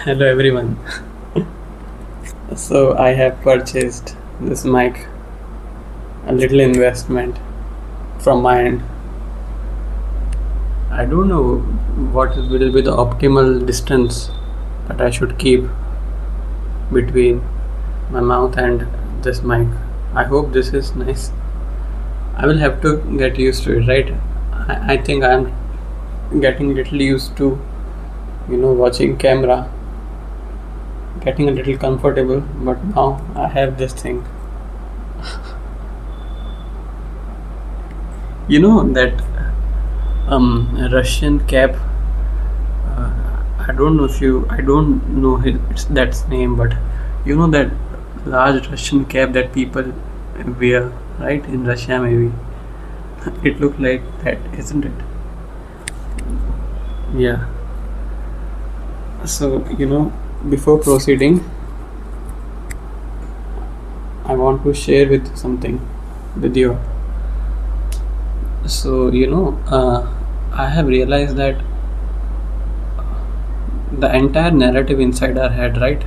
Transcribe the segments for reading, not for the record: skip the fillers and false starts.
Hello everyone. So I have purchased this mic, a little investment from my end. I don't know what will be the optimal distance that I should keep between my mouth and this mic. I hope this is nice. I will have to get used to it, right? I think I'm getting a little used to, watching camera, getting a little comfortable, but now I have this thing. You know that Russian cab. I don't know it's that's name, but you know that large Russian cap that people wear, right? In Russia, maybe it looked like that, isn't it? Yeah. So before proceeding, I want to share with something with you. So I have realized that the entire narrative inside our head, right?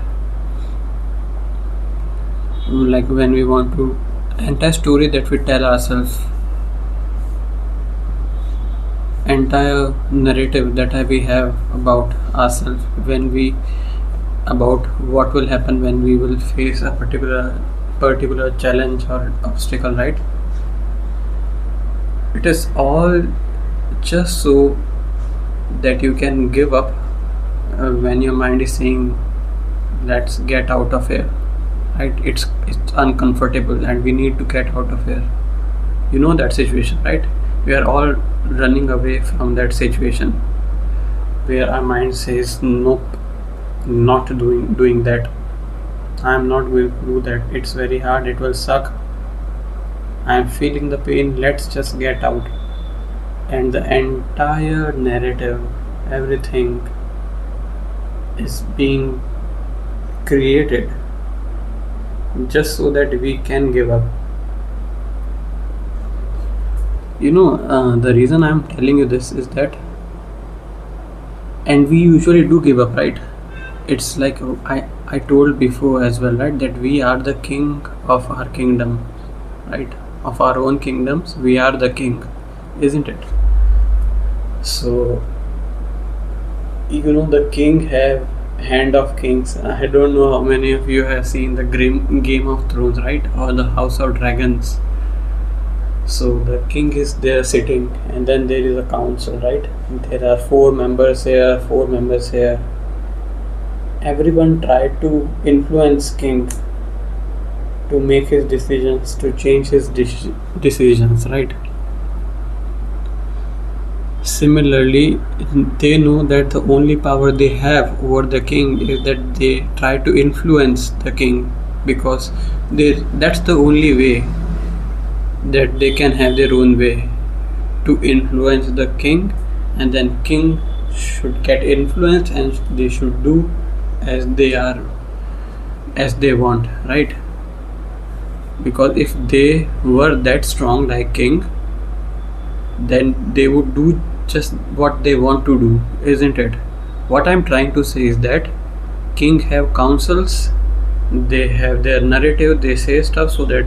Like when we want to, entire story that we tell ourselves, entire narrative that we have about ourselves, about what will happen when we will face a particular challenge or obstacle, right? It is all just so that you can give up when your mind is saying, let's get out of here, right? It's uncomfortable and we need to get out of here. You know that situation, right? We are all running away from that situation where our mind says, nope, not doing that. I'm not going to do that. It's very hard, it will suck. I'm feeling the pain, let's just get out. And the entire narrative, everything is being created just so that we can give up. The reason I'm telling you this is that, and we usually do give up, right? It's like I told before as well, right? That we are the king of our kingdom, right? Of our own kingdoms, we are the king, isn't it? So the king have hand of kings. I don't know how many of you have seen the Game of Thrones, right? Or the House of Dragons. So the king is there sitting, and then there is a council, right? There are 4 members here, 4 members here. Everyone tried to influence king to make his decisions, to change his decisions, right? Similarly, they know that the only power they have over the king is that they try to influence the king, because that's the only way that they can have their own way to influence the king, and then king should get influenced and they should do as they want, right? Because if they were that strong like king, then they would do just what they want to do, isn't it? What I'm trying to say is that king have councils, they have their narrative, they say stuff so that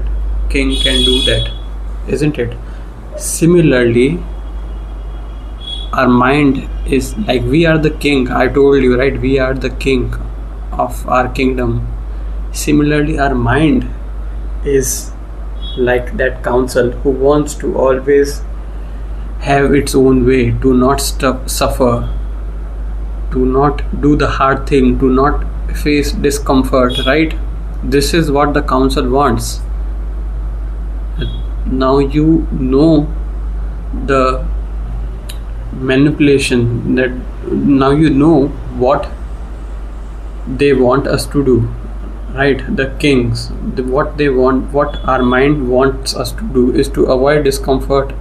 king can do that, isn't it? Similarly, our mind is like, we are the king. I told you, right? We are the king of our kingdom. Similarly, our mind is like that council who wants to always have its own way, to not suffer, to not do the hard thing, to not face discomfort, right? This is what the council wants. Now you know the manipulation, that now you know what they want us to do, right? The kings, what they want, what our mind wants us to do is to avoid discomfort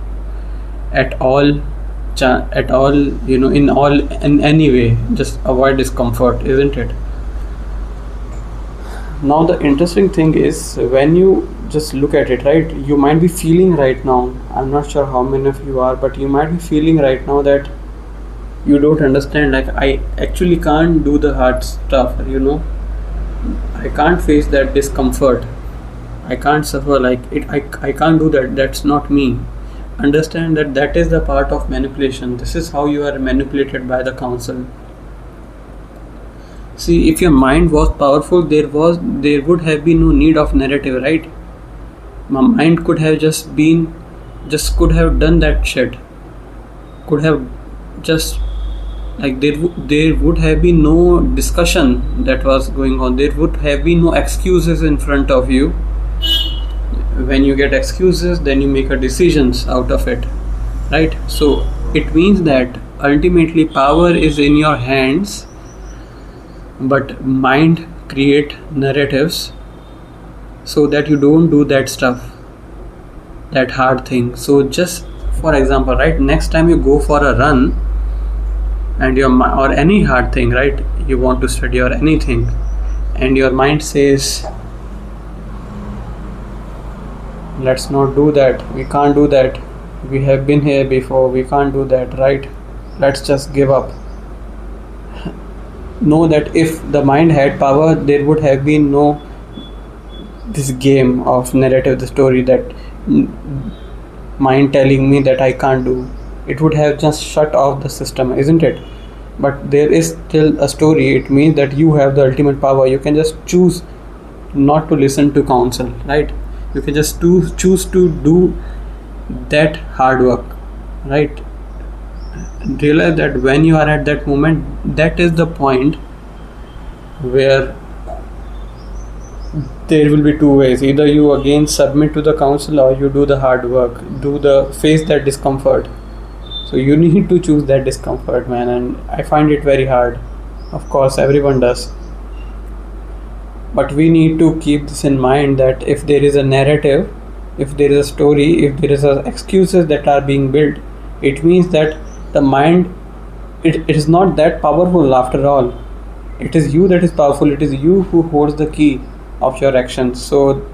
at all, in any way, just avoid discomfort, isn't it? Now the interesting thing is, when you just look at it, right, you might be feeling right now, I'm not sure how many of you are, but you might be feeling right now that You don't understand, like, I actually can't do the hard stuff, I can't face that discomfort, I can't suffer like it, I can't do that, that's not me. Understand that that is the part of manipulation. This is how you are manipulated by the council. See, if your mind was powerful, there would have been no need of narrative, right? My mind could have could have done that shit, could have just, like, there would have been no discussion that was going on, there would have been no excuses in front of you. When you get excuses, then you make a decisions out of it, right? So it means that ultimately power is in your hands, but mind create narratives so that you don't do that stuff, that hard thing. So just for example, right, next time you go for a run and or any hard thing, right, you want to study or anything, and your mind says, let's not do that, we can't do that, we have been here before, we can't do that, right, let's just give up. Know that if the mind had power, there would have been no this game of narrative, the story that mind telling me that I can't do. It would have just shut off the system, isn't it? But there is still a story. It means that you have the ultimate power. You can just choose not to listen to counsel, right? You can just choose to do that hard work, right? Realize that when you are at that moment, that is the point where there will be two ways. Either you again submit to the counsel, or you do the hard work, face that discomfort. So you need to choose that discomfort, man, and I find it very hard. Of course, everyone does. But we need to keep this in mind, that if there is a narrative, if there is a story, if there is excuses that are being built, it means that the mind, it is not that powerful after all. It is you that is powerful. It is you who holds the key of your actions. So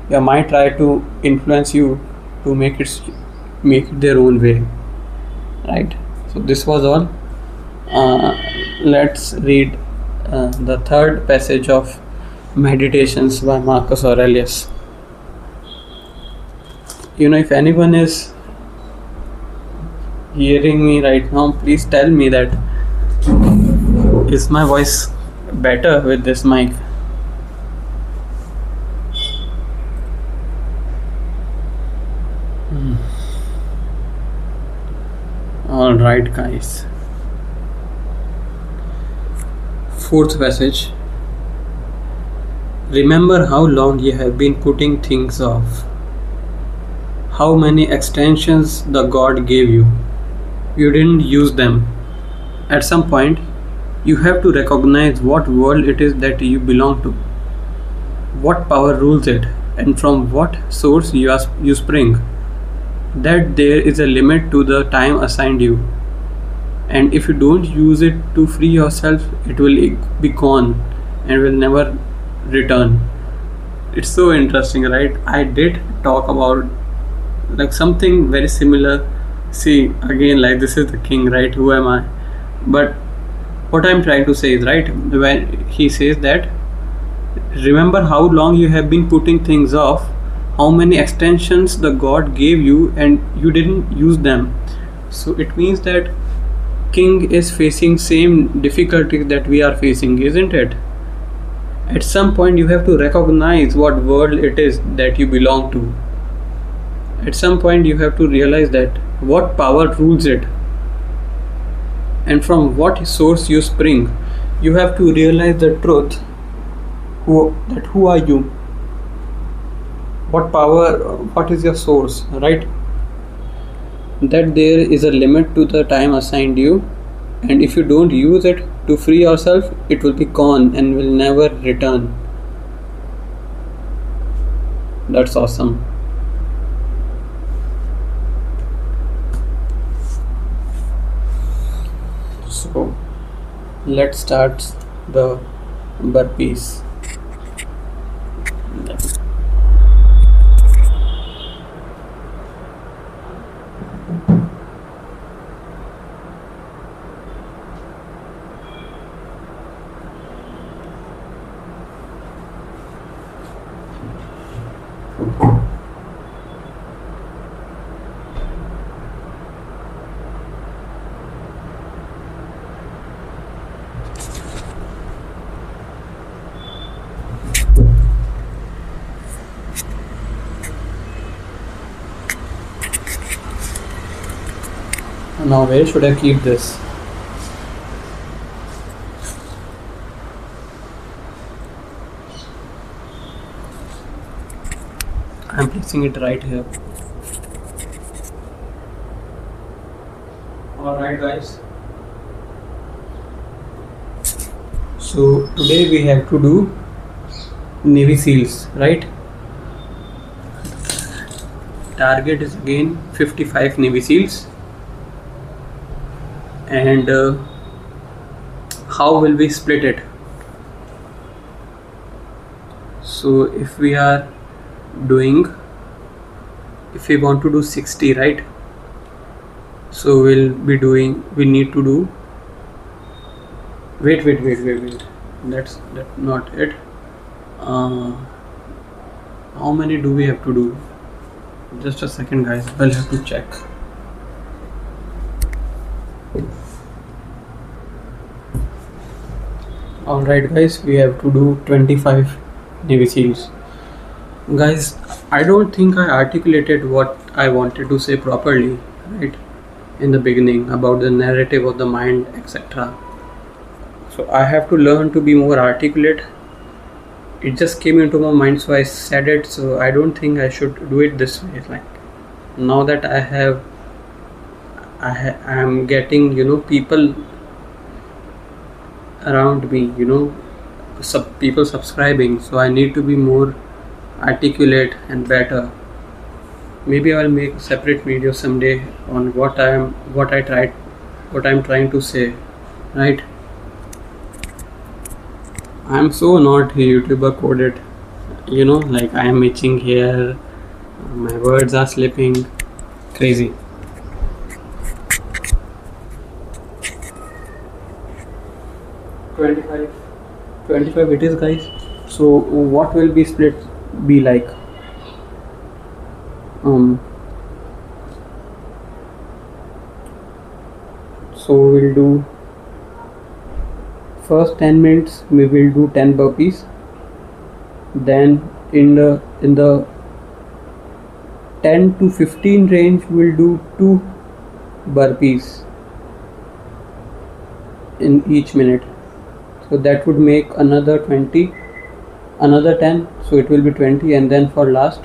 your mind try to influence you to make it their own way, right? So this was all. Let's read the third passage of Meditations by Marcus Aurelius. If anyone is hearing me right now, please tell me that is my voice better with this mic. All right, guys. Fourth passage. Remember how long you have been putting things off. How many extensions the God gave you. You didn't use them. At some point, you have to recognize what world it is that you belong to, what power rules it, and from what source you spring. That there is a limit to the time assigned you, and if you don't use it to free yourself, it will be gone and will never return. It's so interesting, right? I did talk about like something very similar. See, again, like, this is the king, right? Who am I? But what I'm trying to say is, right, when he says that remember how long you have been putting things off, how many extensions the God gave you and you didn't use them. So it means that king is facing same difficulties that we are facing, isn't it? At some point you have to recognize what world it is that you belong to. At some point you have to realize that what power rules it and from what source you spring. You have to realize the truth, who are you, what power, what is your source, right? That there is a limit to the time assigned you, and if you don't use it to free yourself, it will be gone and will never return. That's awesome. So let's start the burpees. Now where should I keep this? I'm placing it right here. Alright guys. So today we have to do Navy SEALs, right? Target is again 55 Navy SEALs. And how will we split it? So if we are doing, if we want to do 60, right? So we need to do, wait, that's not it. How many do we have to do? Just a second guys, I'll have to check. Alright guys, we have to do 25 Navy SEALs. Guys, I don't think I articulated what I wanted to say properly, right, in the beginning about the narrative of the mind, etc. So I have to learn to be more articulate. It just came into my mind, so I said it. So I don't think I should do it this way. Like now that I am getting, people around me, people subscribing, so I need to be more articulate and better. Maybe I'll make separate video someday on what I'm trying to say, right? I'm so not YouTuber coded, like I am itching here, my words are slipping, crazy. 25 it is guys. So what will be split be like? So we'll do first 10 minutes we will do 10 burpees, then in the 10 to 15 range we'll do 2 burpees in each minute. So that would make another 20, another 10, so it will be 20, and then for last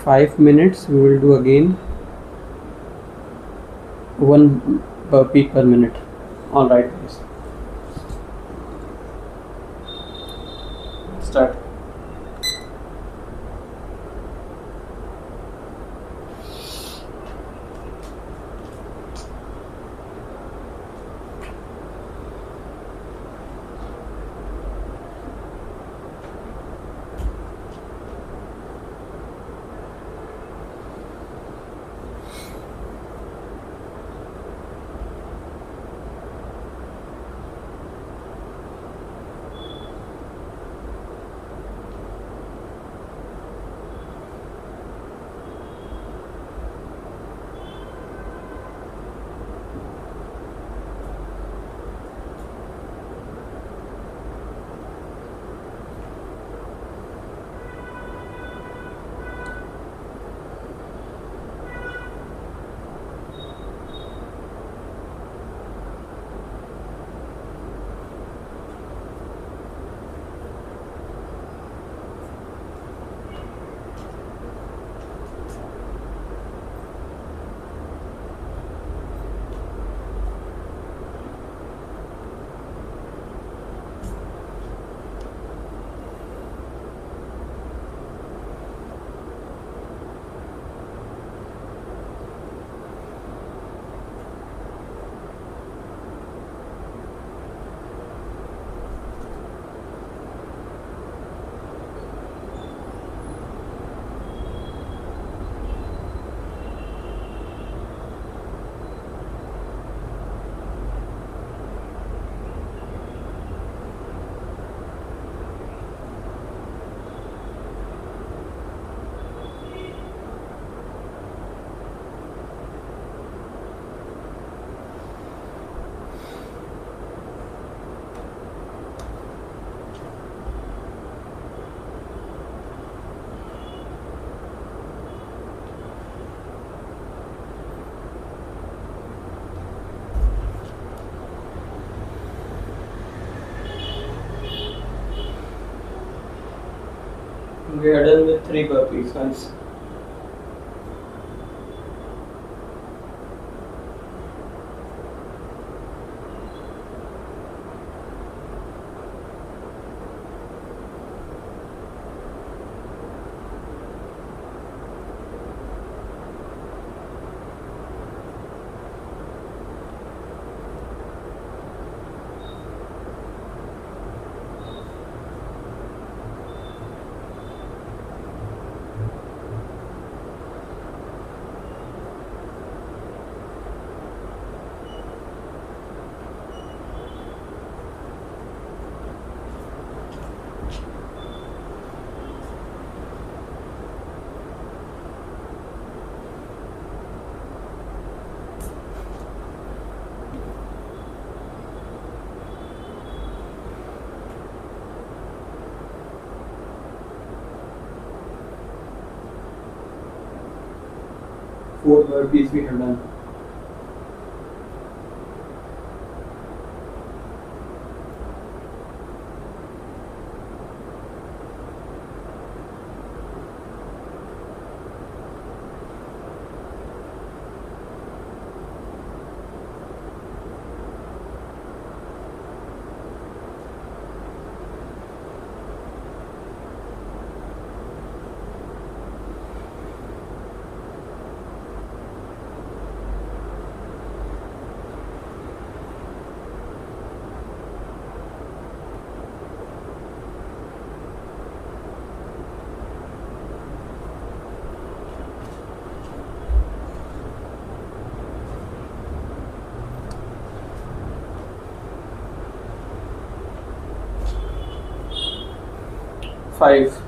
5 minutes we will do again 1 burpee per minute. Alright guys, start. We are done with 3 burpees, guys. Four burpees we have done. Five.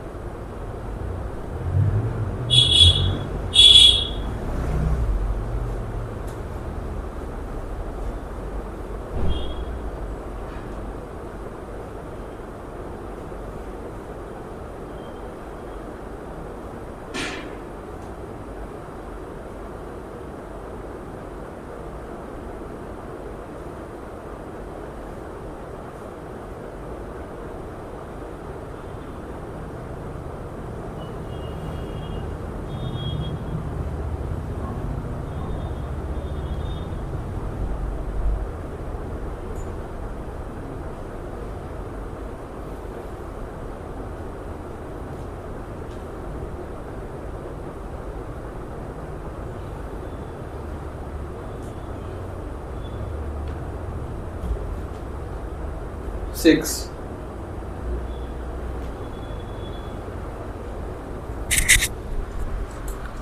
Six.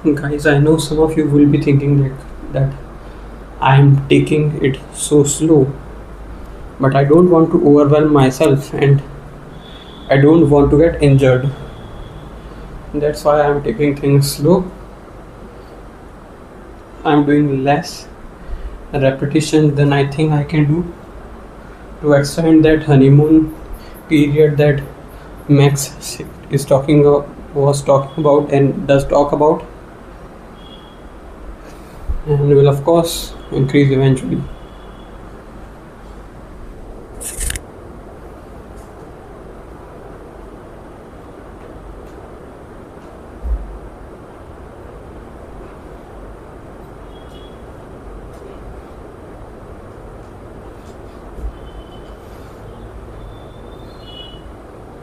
Guys, I know some of you will be thinking that I am taking it so slow, but I don't want to overwhelm myself and I don't want to get injured. That's why I am taking things slow. I'm doing less repetition than I think I can do to extend that honeymoon period that Max is was talking about and does talk about, and will of course increase eventually.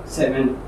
Seven.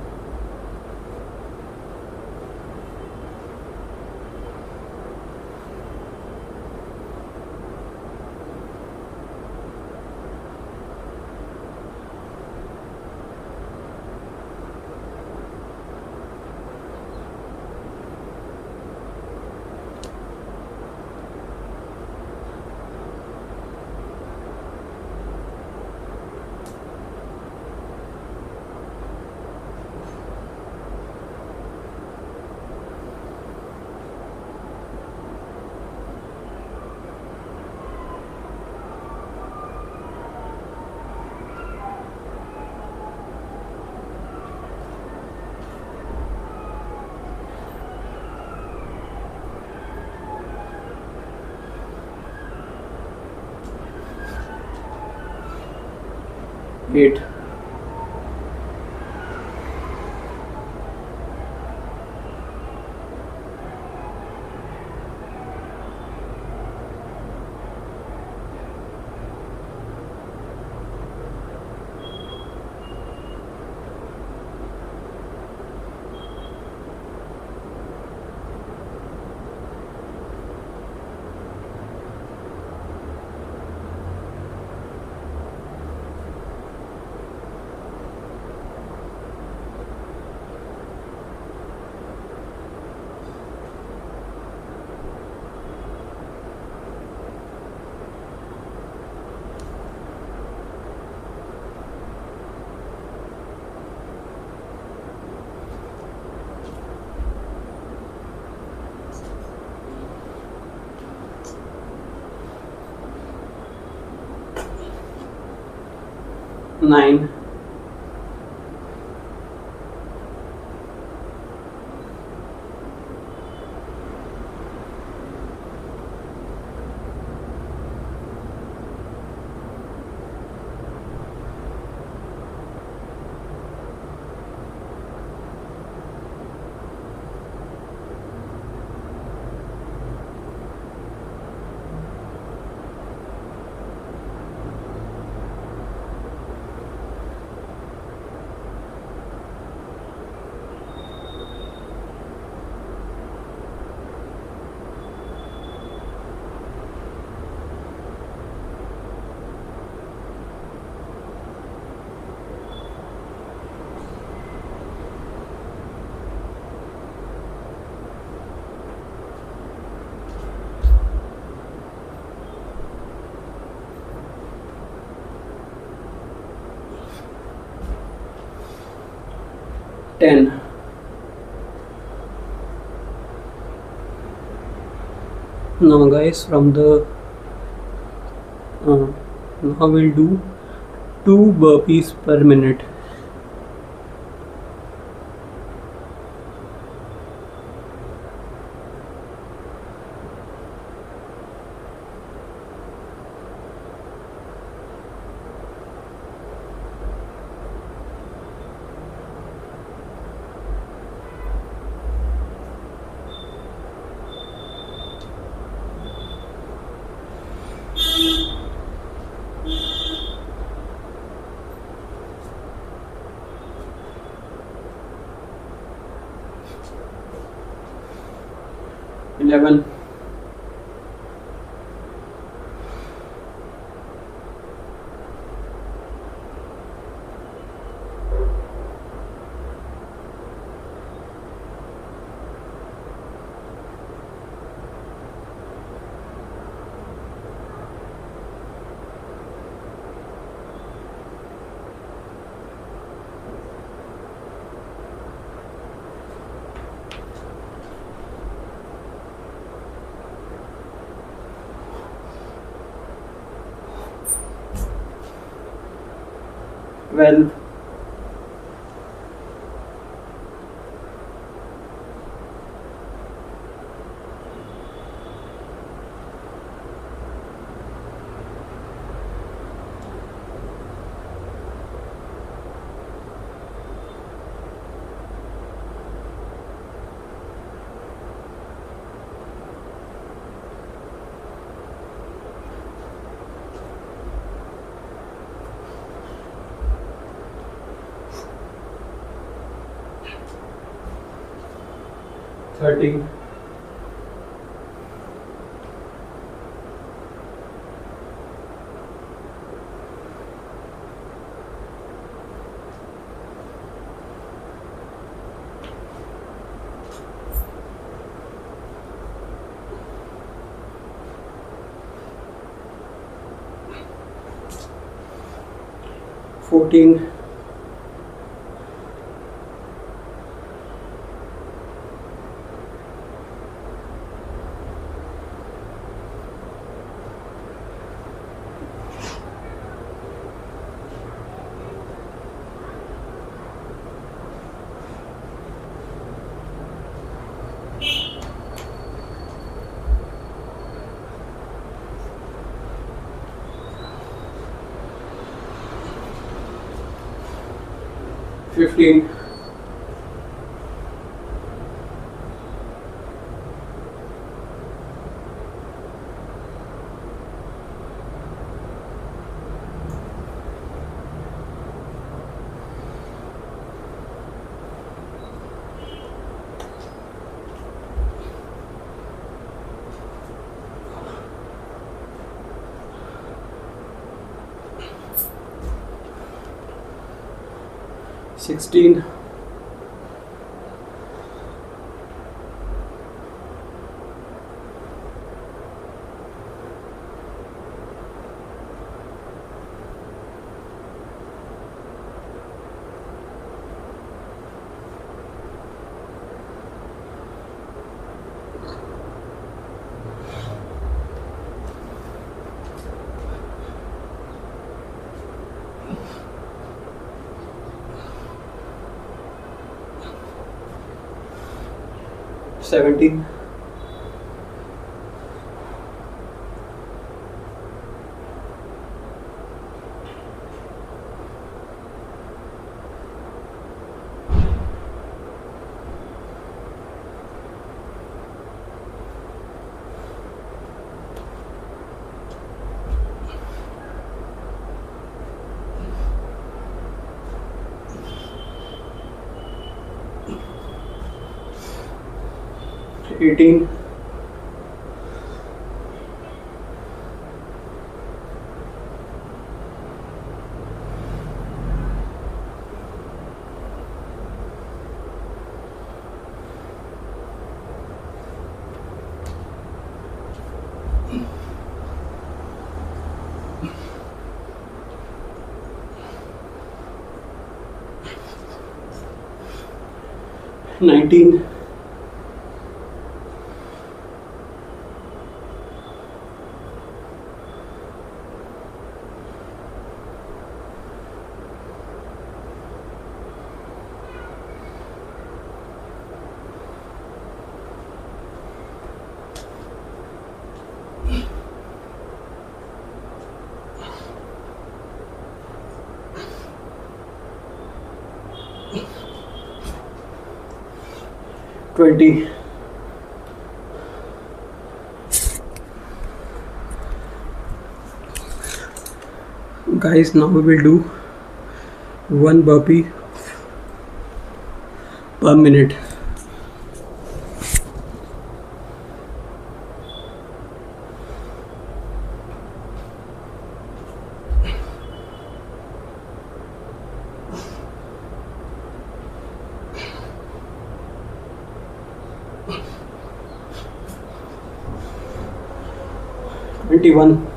Eight. 9, 10. Now guys, from the now we'll do 2 burpees per minute. Eleven, 12, 13, 14, 15, 16, 17, 17. 18. 19. 20. Guys, now we will do one burpee per minute. 21.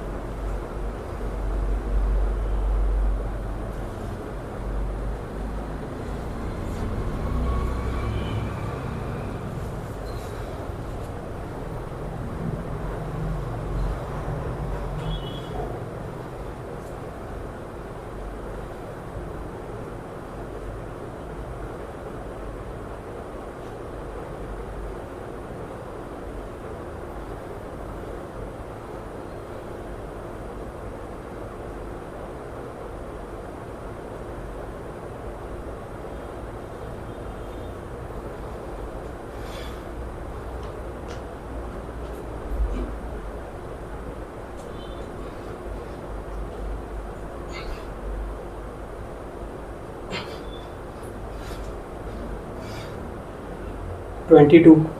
22.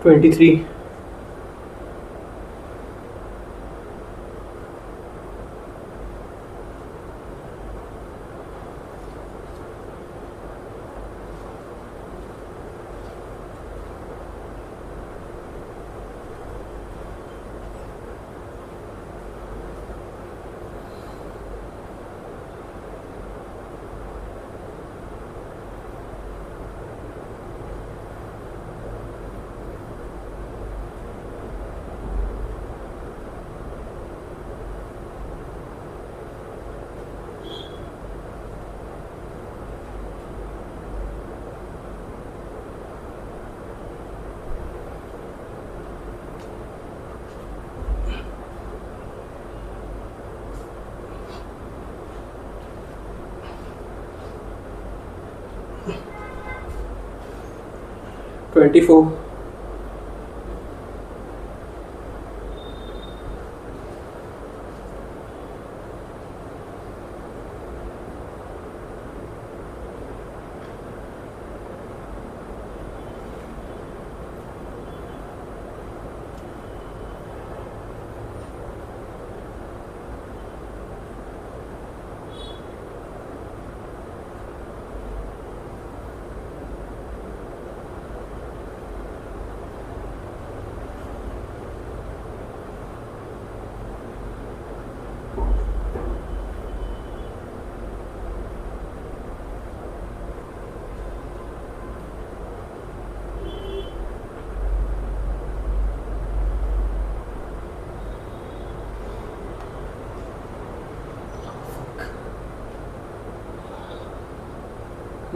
23. 24. 25.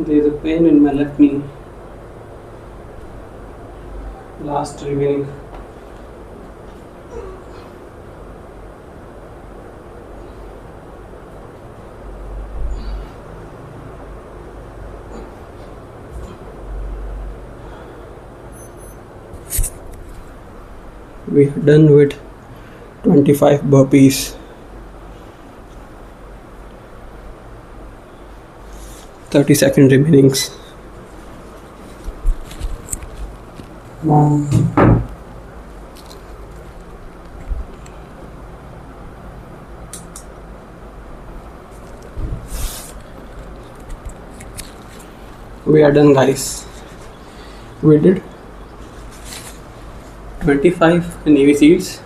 There is a pain in my left knee. Last remaining. We are done with 25 burpees. 30-second remainings. We are done, guys. We did 25 Navy SEALs.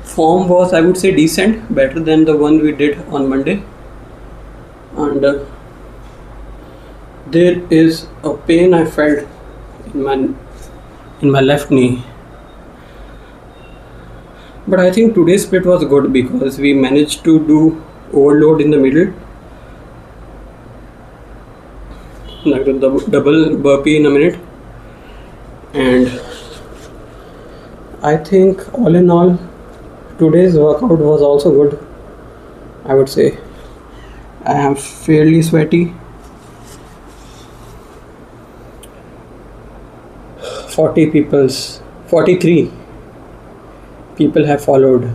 Form was, I would say, decent, better than the one we did on Monday. And there is a pain I felt in my left knee. But I think today's split was good because we managed to do overload in the middle, like the double burpee in a minute. And I think all in all, today's workout was also good, I would say. I am fairly sweaty. 43 people have followed.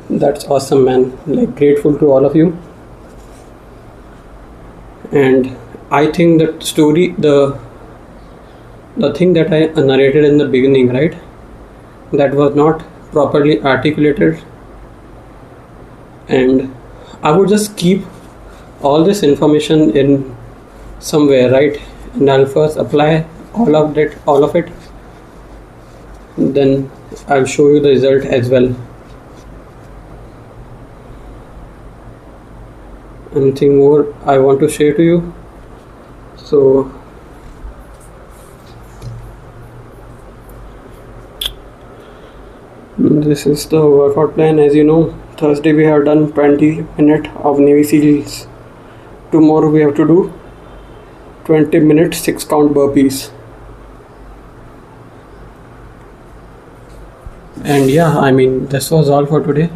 That's awesome, man. Like, grateful to all of you. And I think that story, the thing that I narrated in the beginning, right, that was not properly articulated, and I would just keep all this information in somewhere, right, and I'll first apply all of it, then I'll show you the result as well. Anything more I want to share to you? So this is the workout plan. As you know, Thursday we have done 20 minutes of Navy SEALs. Tomorrow we have to do 20 minute 6 count burpees. And yeah, I mean, this was all for today.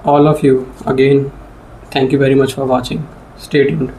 All of you, again, thank you very much for watching. Stay tuned.